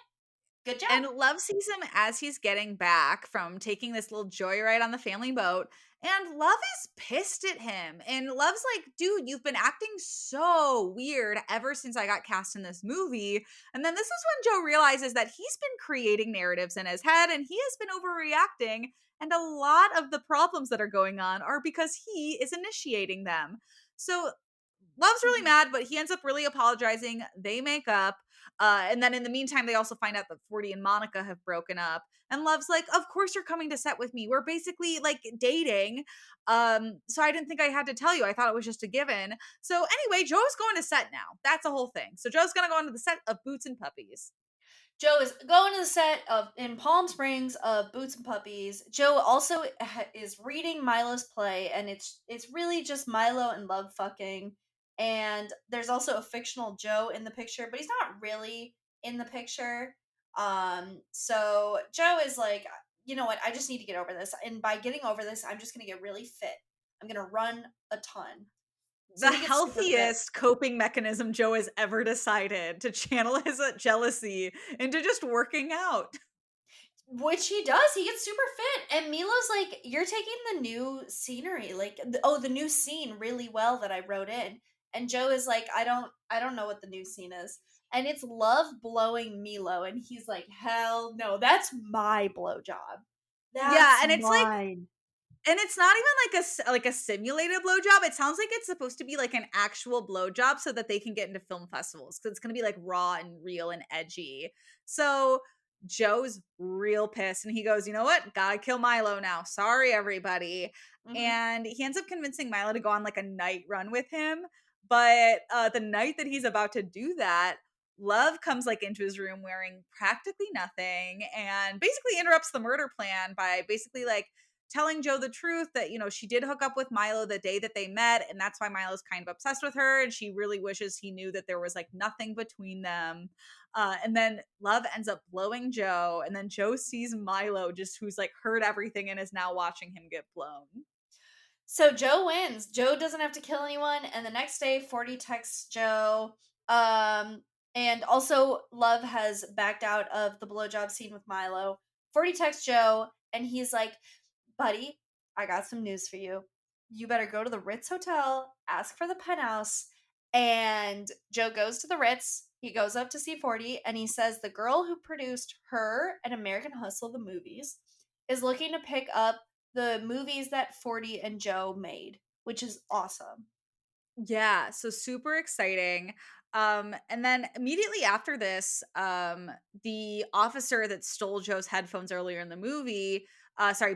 Good job. And Love sees him as he's getting back from taking this little joyride on the family boat. And Love is pissed at him. And Love's like, dude, you've been acting so weird ever since I got cast in this movie. And then this is when Joe realizes that he's been creating narratives in his head and he has been overreacting. And a lot of the problems that are going on are because he is initiating them. So Love's really Mhm. mad, but he ends up really apologizing. They make up. And then in the meantime, they also find out that 40 and Monica have broken up. And Love's like, of course you're coming to set with me. We're basically like dating. So I didn't think I had to tell you. I thought it was just a given. So anyway, Joe's going to set now. That's the whole thing. So Joe's gonna go onto the set of Boots and Puppies. Joe is going to the set of in Palm Springs of Boots and Puppies. Joe also is reading Milo's play, and it's really just Milo and Love fucking. And there's also a fictional Joe in the picture, but he's not really in the picture. So Joe is like, you know what? I just need to get over this, and by getting over this, I'm just gonna get really fit. I'm gonna run a ton. So The he gets super fit. healthiest coping mechanism Joe has ever decided to channel his jealousy into just working out. Which he does. He gets super fit. And Milo's like, "You're taking the new scenery, like the new scene really well that I wrote in." And Joe is like, I don't know what the new scene is." And it's Love blowing Milo, and he's like, "Hell no, that's my blowjob. Yeah, That's and it's like mine." and it's not even like like a simulated blowjob. It sounds like it's supposed to be like an actual blowjob so that they can get into film festivals because it's gonna be like raw and real and edgy. So Joe's real pissed and he goes, you know what? Gotta kill Milo now. Sorry, everybody. Mhm. And he ends up convincing Milo to go on like a night run with him. But the night that he's about to do that, Love comes like into his room wearing practically nothing and basically interrupts the murder plan by basically like telling Joe the truth that, you know, she did hook up with Milo the day that they met. And that's why Milo's kind of obsessed with her. And she really wishes he knew that there was like nothing between them. And then Love ends up blowing Joe. And then Joe sees Milo, just who's like heard everything and is now watching him get blown. So Joe wins. Joe doesn't have to kill anyone, and the next day, 40 texts Joe. Um, and also Love has backed out of the blowjob scene with Milo. 40 texts Joe, and he's like, "Buddy, I got some news for you. You better go to the Ritz Hotel, ask for the penthouse." And Joe goes to the Ritz. He goes up to see 40, and he says the girl who produced her and American Hustle, the movies, is looking to pick up the movies that 40 and Joe made, which is awesome. Yeah, so super exciting. And then immediately after this, the officer that stole Joe's headphones earlier in the movie,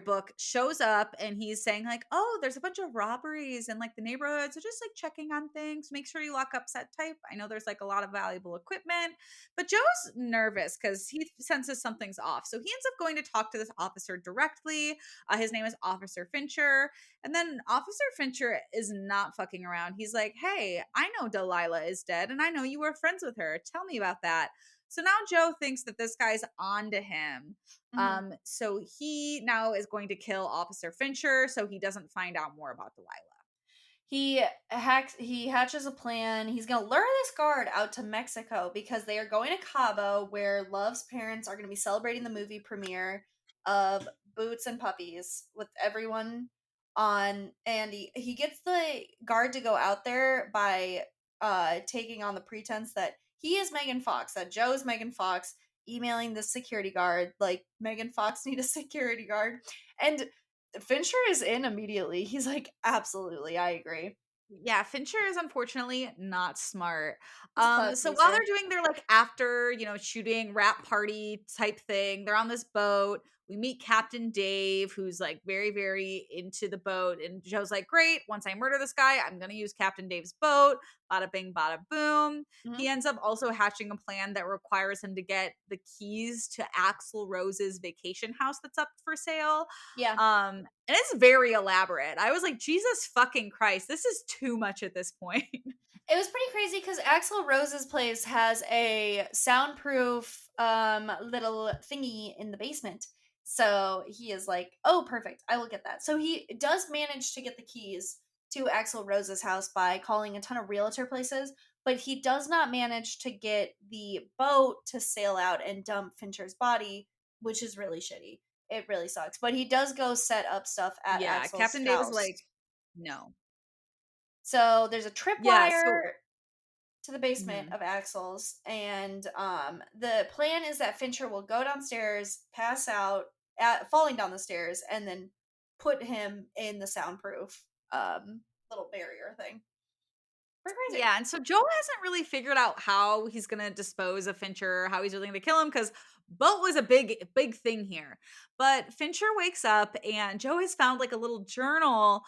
book, shows up and he's saying, like, oh, there's a bunch of robberies in like the neighborhood. So just like checking on things, make sure you lock up set type. I know there's like a lot of valuable equipment, but Joe's nervous because he senses something's off. So he ends up going to talk to this officer directly. His name is Officer Fincher. And then Officer Fincher is not fucking around. He's like, hey, I know Delilah is dead and I know you were friends with her. Tell me about that. So now Joe thinks that this guy's on to him. Mhm. So he now is going to kill Officer Fincher so he doesn't find out more about Delilah. He hatches a plan. He's going to lure this guard out to Mexico because they are going to Cabo where Love's parents are going to be celebrating the movie premiere of Boots and Puppies with everyone on, and he gets the guard to go out there by taking on the pretense that he is Megan Fox, that Joe is Megan Fox, emailing the security guard like Megan Fox need a security guard. And Fincher is in immediately. He's like, "Absolutely, I agree." Yeah, Fincher is unfortunately not smart. He's a cloud So while chaser. they're doing their like after, shooting rap party type thing, they're on this boat. We meet Captain Dave, who's like very, very into the boat. And Joe's like, great, once I murder this guy, I'm gonna use Captain Dave's boat. Bada bing, bada boom. He Mhm. ends up also hatching a plan that requires him to get the keys to Axl Rose's vacation house that's up for sale. Yeah. And it's very elaborate. I was like, Jesus fucking Christ, this is too much at this point. It was pretty crazy because Axl Rose's place has a soundproof little thingy in the basement. So he is like, "Oh, perfect. I will get that." So he does manage to get the keys to Axl Rose's house by calling a ton of realtor places, but he does not manage to get the boat to sail out and dump Fincher's body, which is really shitty. It really sucks. But he does go set up stuff at Yeah, Axl's Captain Dave is house. like, no. So there's a Yeah, so tripwire to the basement mhm. of Axel's, and the plan is that Fincher will go downstairs, pass out, falling down the stairs, and then put him in the soundproof little barrier thing. Pretty crazy. Yeah, and so Joe hasn't really figured out how he's gonna dispose of Fincher, how he's really gonna kill him, because Boat was a big thing here. But Fincher wakes up and Joe has found like a little journal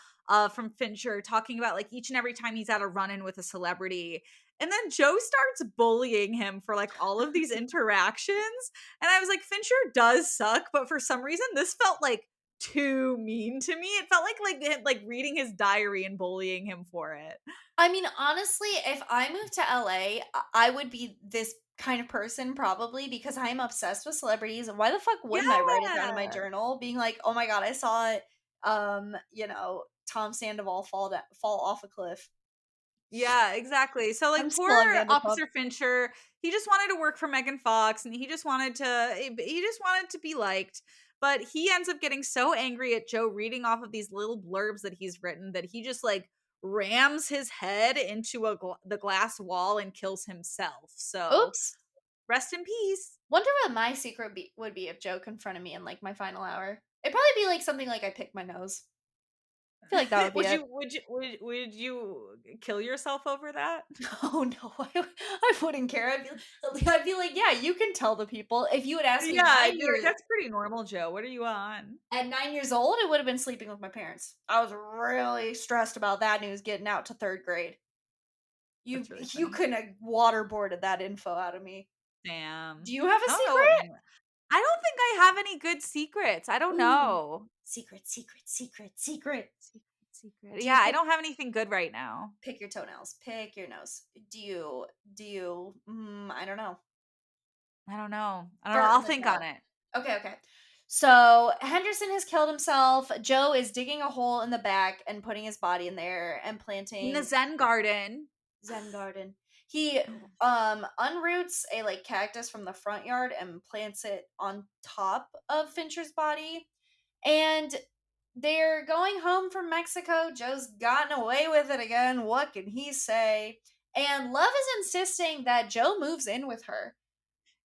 from Fincher talking about like each and every time he's had a run-in with a celebrity. And then Joe starts bullying him for like all of these interactions. And I was like, Fincher does suck, but for some reason this felt like too mean to me. It felt like reading his diary and bullying him for it. I mean, honestly, if I moved to LA, I would be this kind of person probably because I'm obsessed with celebrities. And why the fuck wouldn't I write it down in my Yeah. journal being like, "Oh my god, I saw it Tom Sandoval fall off a cliff." Yeah, exactly. So, like, I'm poor still on Vanderpump. Officer Fincher, he just wanted to work for Megan Fox, and he just wanted to be liked, but he ends up getting so angry at Joe reading off of these little blurbs that he's written that he just, like, rams his head into the glass wall and kills himself. So, Oops. rest in peace. Wonder what my secret would be if Joe confronted me in like my final hour. It'd probably be like something like I picked my nose. I feel like that would be it. Would you kill yourself over that? Oh no, I wouldn't care. I'd be like, yeah, you can tell the people. If you had asked me Yeah, I'd be like, "That's pretty normal, Joe. What are you on?" at 9 years old, it would have been sleeping with my parents. I was really stressed about that news getting out to third grade. You That's really you funny. couldn't have waterboarded that info out of me. Damn. Do you have a I don't know. secret? I don't think I have any good secrets. I don't Ooh, know. secret, secret, secret, secret. Secret. Do you Yeah, I pick don't have anything good right now. pick your toenails? Pick your nose. Do you? I don't know. I don't know. I don't know. Fart I'll in the think on towel. it. Okay, okay. So Henderson has killed himself. Joe is digging a hole in the back and putting his body in there and In the planting Zen garden. Zen garden. He unroots a like cactus from the front yard and plants it on top of Fincher's body. And they're going home from Mexico. Joe's gotten away with it again. What can he say? And Love is insisting that Joe moves in with her.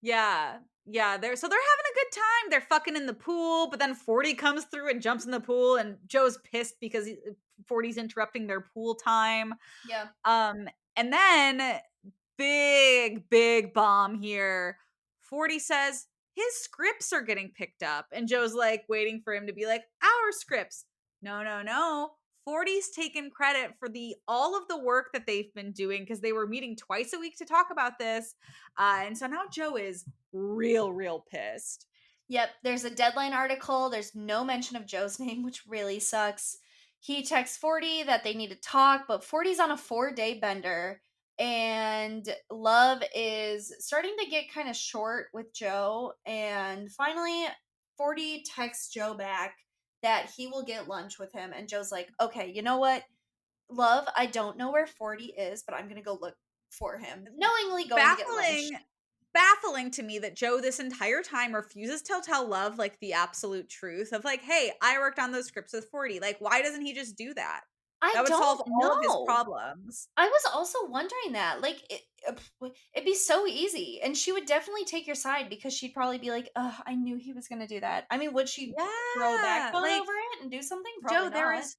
Yeah. Yeah, they're having a good time. They're fucking in the pool, but then 40 comes through and jumps in the pool and Joe's pissed because 40's interrupting their pool time. Yeah. Um and then big bomb here. 40 says his scripts are getting picked up. And Joe's like waiting for him to be like, our scripts. No, no, no. 40's taken credit for the all of the work that they've been doing because they were meeting twice a week to talk about this. And so now Joe is real pissed. Yep, there's a deadline article. There's no mention of Joe's name, which really sucks. He texts 40 that they need to talk, but 40's on a 4-day bender. And Love is starting to get kind of short with Joe. And finally, 40 texts Joe back that he will get lunch with him. And Joe's like, okay, you know what? Love, I don't know where 40 is, but I'm going to go look for him, knowingly going to get lunch. Baffling baffling to me that Joe this entire time refuses to tell Love like the absolute truth of like, hey, I worked on those scripts with 40. Like, why doesn't he just do that? I That would solve don't all of his know. problems. I was also wondering that. Like, it'd be so easy. And she would definitely take your side because she'd probably be like, ugh, I knew he was going to do that. I mean, would she throw a Yeah. backbone Like, over it and do something? Probably Joe, there not. is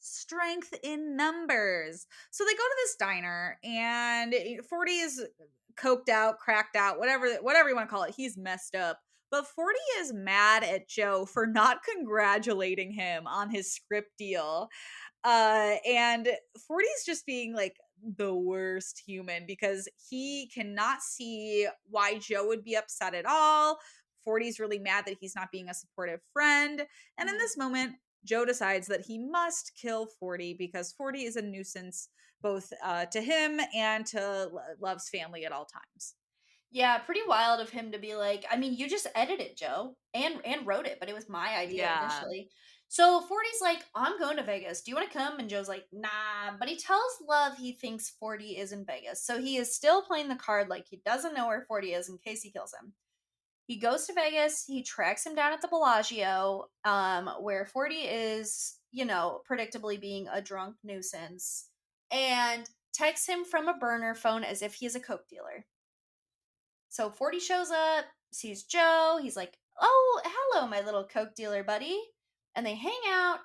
strength in numbers. So they go to this diner and 40 is coked out, cracked out, whatever you want to call it. He's messed up. But 40 is mad at Joe for not congratulating him on his script deal. And 40 is just being like the worst human because he cannot see why Joe would be upset at all. 40 is really mad that he's not being a supportive friend. And in Mhm. this moment, Joe decides that he must kill 40 because 40 is a nuisance both to him and to Love's family at all times. Yeah, pretty wild of him to be like, I mean, you just edited Joe and wrote it, but it was my idea Yeah. initially. So 40's like, I'm going to Vegas. Do you want to come? And Joe's like, nah. But he tells Love he thinks 40 is in Vegas. So he is still playing the card like he doesn't know where 40 is in case he kills him. He goes to Vegas. He tracks him down at the Bellagio, where 40 is, predictably being a drunk nuisance, and texts him from a burner phone as if he is a coke dealer. So 40 shows up, sees Joe. He's like, oh, hello, my little coke dealer buddy. And they hang out.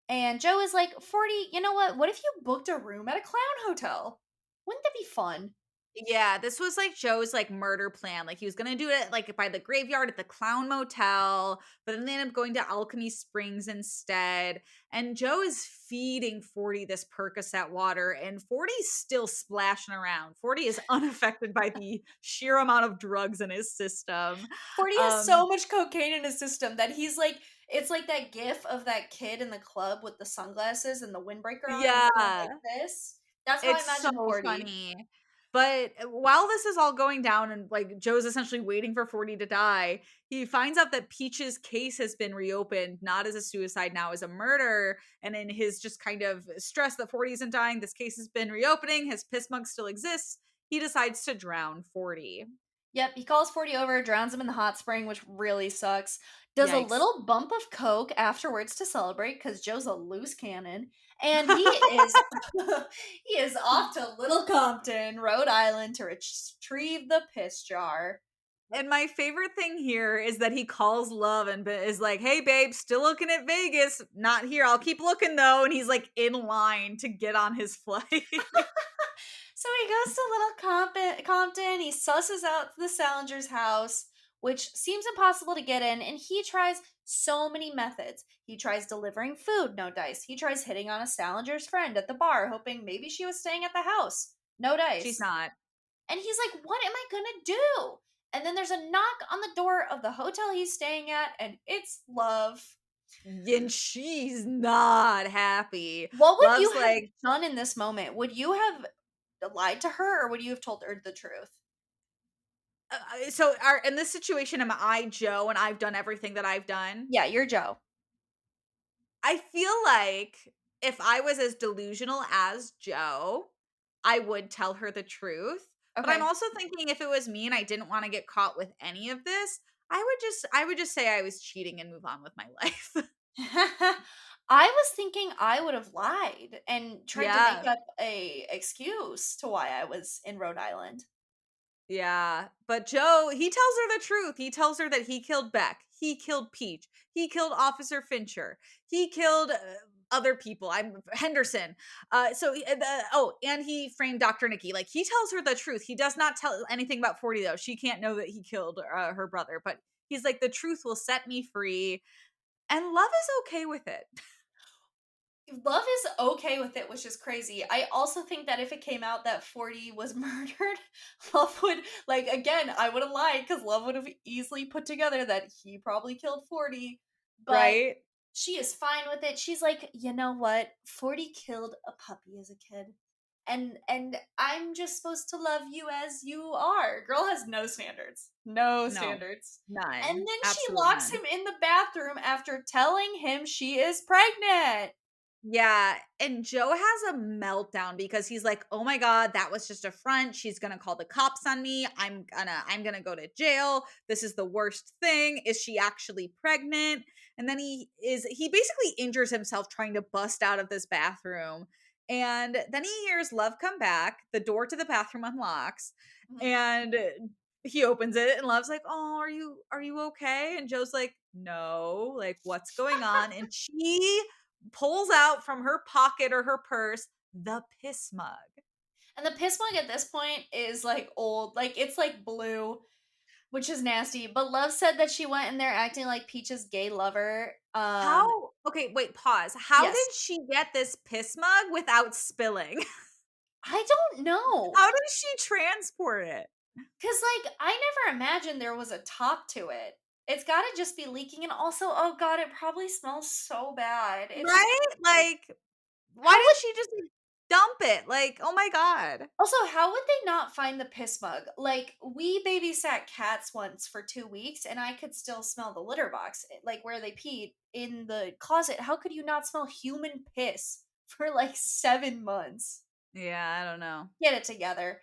And Joe is like, 40, you know what? What if you booked a room at a clown hotel? Wouldn't that be fun? Yeah, this was like Joe's like murder plan. Like he was gonna do it like by the graveyard at the clown motel, but then they end up going to Alchemy Springs instead. And Joe is feeding 40 this Percocet water, and 40's still splashing around. 40 is unaffected by the sheer amount of drugs in his system. 40 has Um, so much cocaine in his system that he's like, it's like that gif of that kid in the club with the sunglasses and the windbreaker on, and it's going yeah. like this. That's how I It's so imagine 40. funny. But while this is all going down and like Joe's essentially waiting for 40 to die, he finds out that Peach's case has been reopened, not as a suicide, now as a murder. And in his just kind of stress that 40 isn't dying, this case has been reopening, his piss mug still exists. He decides to drown 40. Yep, he calls 40 over, drowns him in the hot spring, which really sucks. Does a Yikes. little bump of coke afterwards to celebrate because Joe's a loose cannon, and he is he is off to Little Compton, Rhode Island, to retrieve the piss jar. And my favorite thing here is that he calls Love and is like, "Hey, babe, still looking at Vegas. Not here. I'll keep looking though." And he's like in line to get on his flight. So he goes to Little Compton. He susses out the Salinger's house, which seems impossible to get in, and he tries so many methods. He tries delivering food, no dice. He tries hitting on a Salinger's friend at the bar, hoping maybe she was staying at the house, no She's dice. not. And he's like, what am I gonna do? And then there's a knock on the door of the hotel he's staying at, and it's Love. And she's not happy. What would you Love's have like, done in this moment? Would you have lied to her, or would you have told her the truth? so are in this situation, am I Joe and I've done everything that I've done? Yeah, you're Joe. I feel like if I was as delusional as Joe, I would tell her the truth. But I'm Okay. also thinking if it was me and I didn't want to get caught with any of this, I would just say I was cheating and move on with my life. I was thinking I would have lied and tried to make Yeah. up a excuse to why I was in Rhode Island. Yeah, but Joe, he tells her the truth. He tells her that he killed Beck. He killed Peach. He killed Officer Fincher. He killed other people. I'm Henderson. And he framed Dr. Nikki. Like he tells her the truth. He does not tell anything about 40 though. She can't know that he killed her brother, but he's like the truth will set me free. And Love is okay with it. Love is okay with it, which is crazy. I also think that if it came out that 40 was murdered, Love would, like, again, I would have lied because Love would have easily put together that he probably killed 40. But Right? she is fine with it. She's like, you know what? 40 killed a puppy as a kid. And I'm just supposed to love you as you are. Girl has no standards. No No. standards. And None. then she Absolutely locks none. him in the bathroom after telling him she is pregnant. Yeah, and Joe has a meltdown because he's like, "Oh my god, that was just a front. She's going to call the cops on me. I'm going to go to jail. This is the worst thing. Is she actually pregnant?" And then he basically injures himself trying to bust out of this bathroom. And then he hears Love come back. The door to the bathroom unlocks, Mhm. and he opens it and Love's like, "Oh, are you okay?" And Joe's like, "No, like what's going on?" And she pulls out from her pocket or her purse the piss mug. And the piss mug at this point is like old, like it's like blue, which is nasty. But Love said that she went in there acting like Peach's gay lover. How Okay, wait, pause. How Yes, did she get this piss mug without spilling? I don't know, How did she transport it? cause like I never imagined there was a top to it. It's got to just be leaking, and also, oh god, it probably smells so bad. It's Right? Like, why how would didn't she just dump it? Like, oh my god. Also, how would they not find the piss mug? Like, we babysat cats once for 2 weeks, and I could still smell the litter box, like, where they peed in the closet. How could you not smell human piss for, like, 7 months? Yeah, I don't know. Get it together.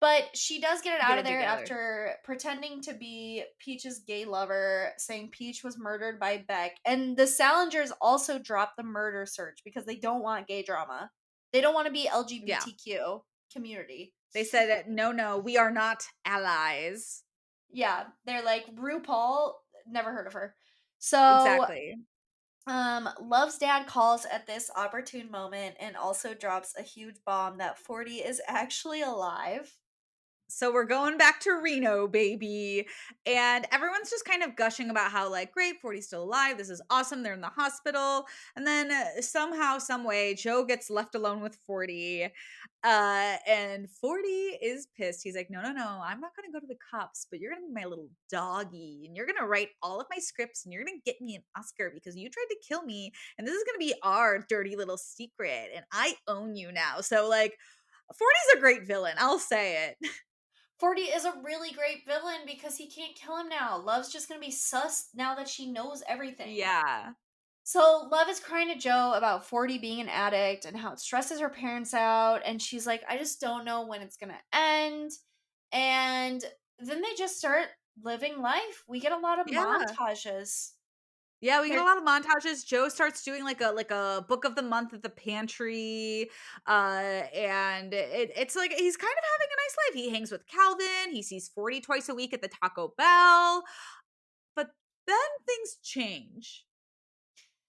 But she does get it Get out of it there together. after pretending to be Peach's gay lover, saying Peach was murdered by Beck. And the Salingers also dropped the murder search because they don't want gay drama. They don't want to be Yeah. LGBTQ community. They said, "No, no, we are not allies." Yeah, they're like RuPaul, never heard of her. So Exactly. Love's dad calls at this opportune moment and also drops a huge bomb that 40 is actually alive. So we're going back to Reno, baby. And everyone's just kind of gushing about how, like, great, 40's still alive. This is awesome. They're in the hospital. And then somehow, some way, Joe gets left alone with 40. And 40 is pissed. He's like, no, no, no, I'm not going to go to the cops, but you're going to be my little doggy. And you're going to write all of my scripts and you're going to get me an Oscar because you tried to kill me. And this is going to be our dirty little secret. And I own you now. So, like, 40's a great villain. I'll say it. 40 is a really great villain because he can't kill him now. Love's just gonna be sus now that she knows everything. Yeah. So Love is crying to Joe about 40 being an addict and how it stresses her parents out. And she's like, I just don't know when it's gonna end. And then they just start living life. We get a lot of Yeah. montages. Yeah, we get a They're lot of montages. Joe starts doing like a book of the month at the pantry. And it's like he's kind of having a nice life. He hangs with Calvin, he sees 40 twice a week at the Taco Bell. But then things change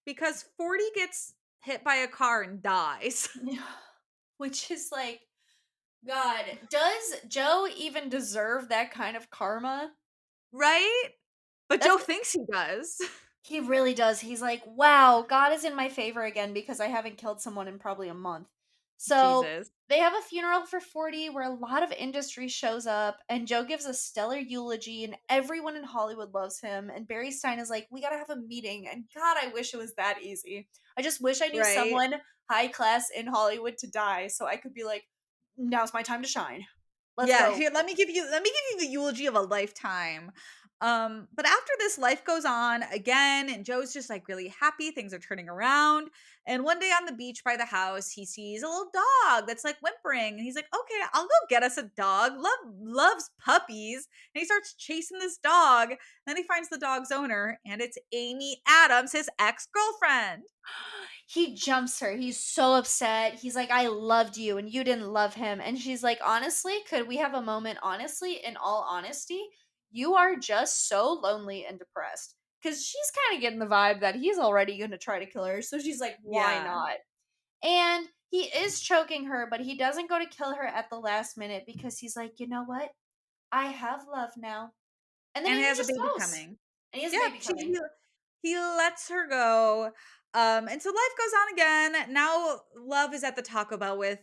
because 40 gets hit by a car and dies. which is like, God, does Joe even deserve that kind of karma? Right? But That's Joe thinks he does. He really does. He's like, "Wow, God is in my favor again because I haven't killed someone in probably a month." So, Jesus. they have a funeral for 40 where a lot of industry shows up and Joe gives a stellar eulogy and everyone in Hollywood loves him and Barry Stein is like, "We got to have a meeting." And God, I wish it was that easy. I just wish I knew Right? someone high class in Hollywood to die so I could be like, "Now's my time to shine. Let's Yeah, go." here, let me give you the eulogy of a lifetime. But after this, life goes on again, and Joe's just like really happy. Things are turning around. And one day on the beach by the house, he sees a little dog that's like whimpering. And he's like, okay, I'll go get us a dog. Loves puppies. And he starts chasing this dog. Then he finds the dog's owner, and it's Amy Adams, his ex-girlfriend. He jumps her. He's so upset. He's like, "I loved you and you didn't love him." And she's like, "Honestly, could we have a moment? Honestly, in all honesty, you are just so lonely and depressed." Because she's kind of getting the vibe that he's already going to try to kill her. So she's like, "Why Yeah. not?" And he is choking her, but he doesn't go to kill her at the last minute because he's like, "You know what? I have love now." And then And he he has a just baby goes. coming. And he has a Yeah, baby coming. he lets her go. And so life goes on again. Now Love is at the Taco Bell with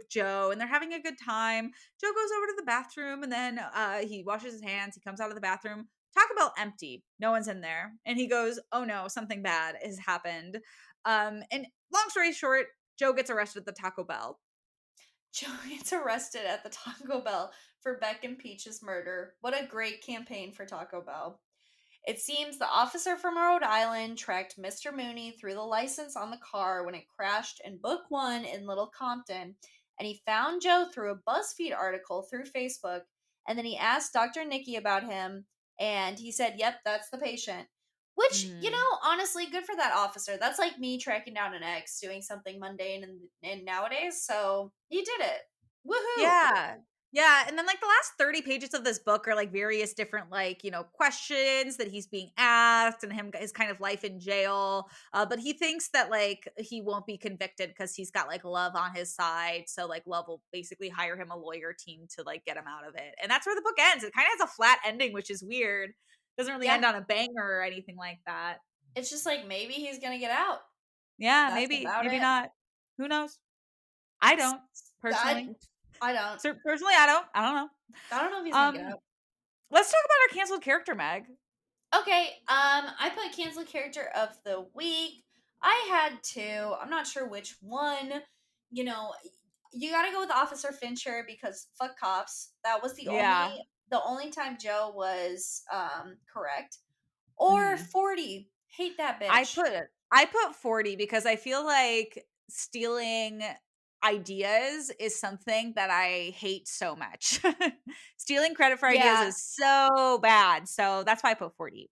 Joe, and they're having a good time. Joe goes over to the bathroom and then he washes his hands. He comes out of the bathroom. Taco Bell empty. No one's in there. And he goes, "Oh no, something bad has happened." And long story short, Joe gets arrested at the Taco Bell. Joe gets arrested at the Taco Bell for Beck and Peach's murder. What a great campaign for Taco Bell. It seems the officer from Rhode Island tracked Mr. Mooney through the license on the car when it crashed in Book One in Little Compton, and he found Joe through a BuzzFeed article through Facebook, and then he asked Dr. Nikki about him, and he said, "Yep, that's the patient." Which, Mhm. honestly, good for that officer. That's like me tracking down an ex doing something mundane and nowadays, so he did it. Woohoo! Yeah. Yeah, and then, like, the last 30 pages of this book are, like, various different, like, questions that he's being asked and his kind of life in jail, but he thinks that, like, he won't be convicted because 'cause he's got, like, Love on his side, so, like, Love will basically hire him a lawyer team to, like, get him out of it, and that's where the book ends. It kinda has a flat ending, which is weird. Doesn't really end Yeah, on a banger or anything like that. it's just like maybe he's gonna get out. Yeah, That's maybe, about maybe it. not. Who knows? I S- don't, I, personally. I don't. Personally, I don't. I don't know. I don't know if he's gonna get Um out. Let's talk about our canceled character, Meg. Okay, I put cancel character of the week. I had two. I'm not sure which one. You know, you got to go with Officer Fincher because fuck cops. That was Yeah. the only time Joe was correct. Or Mhm. 40. Hate that I bitch. put I put 40 because I feel like stealing ideas is something that I hate so much. Stealing credit for ideas Yeah, is so bad. So that's why I put 40.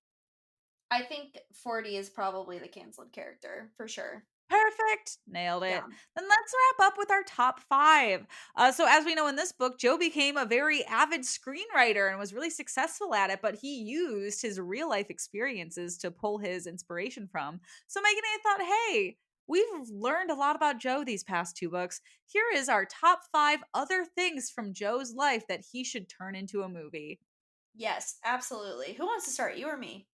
I think 40 is probably the canceled character for sure. Perfect. Nailed Yeah. it. Then let's wrap up with our top five. So, as we know in this book, Joe became a very avid screenwriter and was really successful at it, but he used his real life experiences to pull his inspiration from. So, Megan and I thought, hey, we've learned a lot about Joe these past two books. Here is our top five other things from Joe's life that he should turn into a movie. Yes, absolutely. Who wants to start? You or me?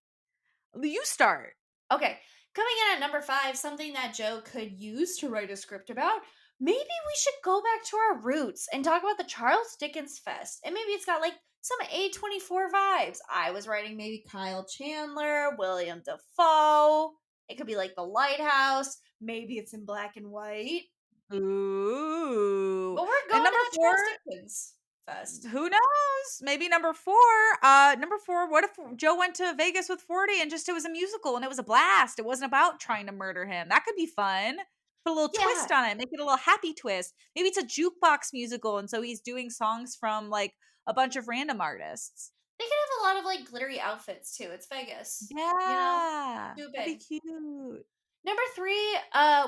You start. Okay. Coming in at number 5, something that Joe could use to write a script about. Maybe we should go back to our roots and talk about the Charles Dickens Fest. And maybe it's got like some A24 vibes. I was writing maybe Kyle Chandler, William Defoe. It could be like The Lighthouse. Maybe it's in black and white. Ooh. But we're And going to number the four, Charles Dickens Fest. who knows? Maybe number four, what if Joe went to Vegas with 40 and just it was a musical and it was a blast? It wasn't about trying to murder him. That could be fun. Put a little Yeah, twist on it, make it a little happy twist. Maybe it's a jukebox musical and so he's doing songs from like a bunch of random artists. they could have a lot of like glittery outfits too. It's Vegas, you know? Yeah. Too That'd be big. cute. Number 3,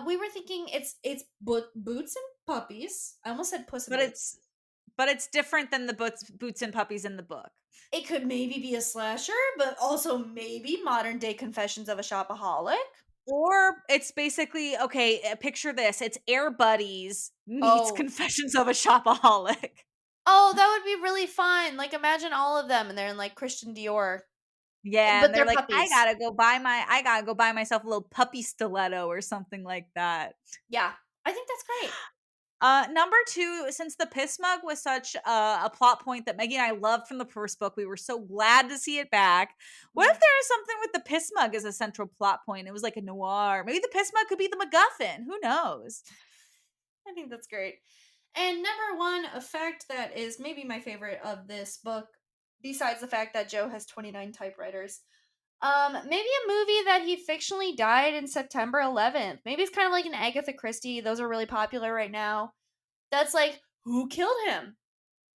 we were thinking it's boots and puppies. I almost said Puss in But Boots. it's different than the boots and puppies in the book. It could maybe be a slasher, but also maybe modern day Confessions of a Shopaholic. Or it's basically okay, picture this, it's Air Buddies meets Oh, Confessions of a Shopaholic. oh, that would be really fun. Like imagine all of them, and they're in like Christian Dior, Yeah, but and they're they're like, puppies. I gotta go buy myself a little puppy stiletto or something like that." Yeah, I think that's great. Number 2, since the piss mug was such a plot point that Maggie and I loved from the first book, we were so glad to see it back. What if Yeah, there is something with the piss mug as a central plot point? It was like a noir. Maybe the piss mug could be the MacGuffin. Who knows? I think that's great. And number 1, a fact that is maybe my favorite of this book, besides the fact that Joe has 29 typewriters. Maybe a movie that he fictionally died in September 11th. Maybe it's kind of like an Agatha Christie. Those are really popular right now. That's like, who killed him?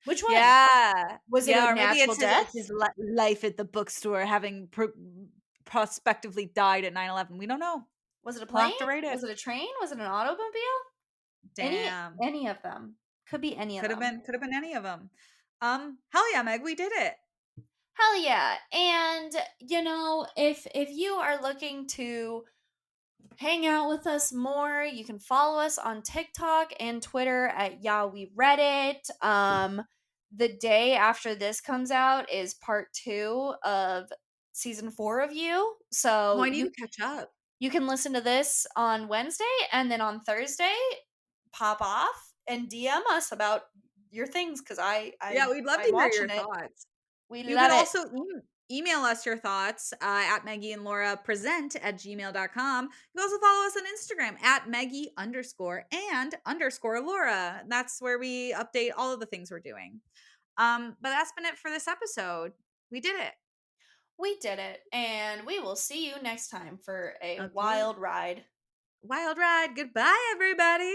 Which one? Yeah. Was it Yeah, a or maybe natural it's death? his life at the bookstore having prospectively died at 9/11. We don't know. Was it a We'll plane? have to rate it. Was it a train? Was it an automobile? Any Damn. any of them. Could be any of them. Could have been any of them. Hell yeah, Meg, we did it. Hell yeah. And if you are looking to hang out with us more, you can follow us on TikTok and Twitter at Yeah We Read It. The day after this comes out is part 2 of season 4 of You. Oh, So I need to catch up. you can listen to this on Wednesday, and then on Thursday pop off and DM us about your things because Yeah, we'd love I'm to hear your watching it. thoughts. We You can love it. also email us your thoughts at Meggie and Laura present at gmail.com. You can also follow us on Instagram at Meggie underscore and underscore Laura. That's where we update all of the things we're doing. But that's been it for this episode. We did it. We did it, and we will see you next time for a Okay. wild ride. Wild ride. Goodbye, everybody.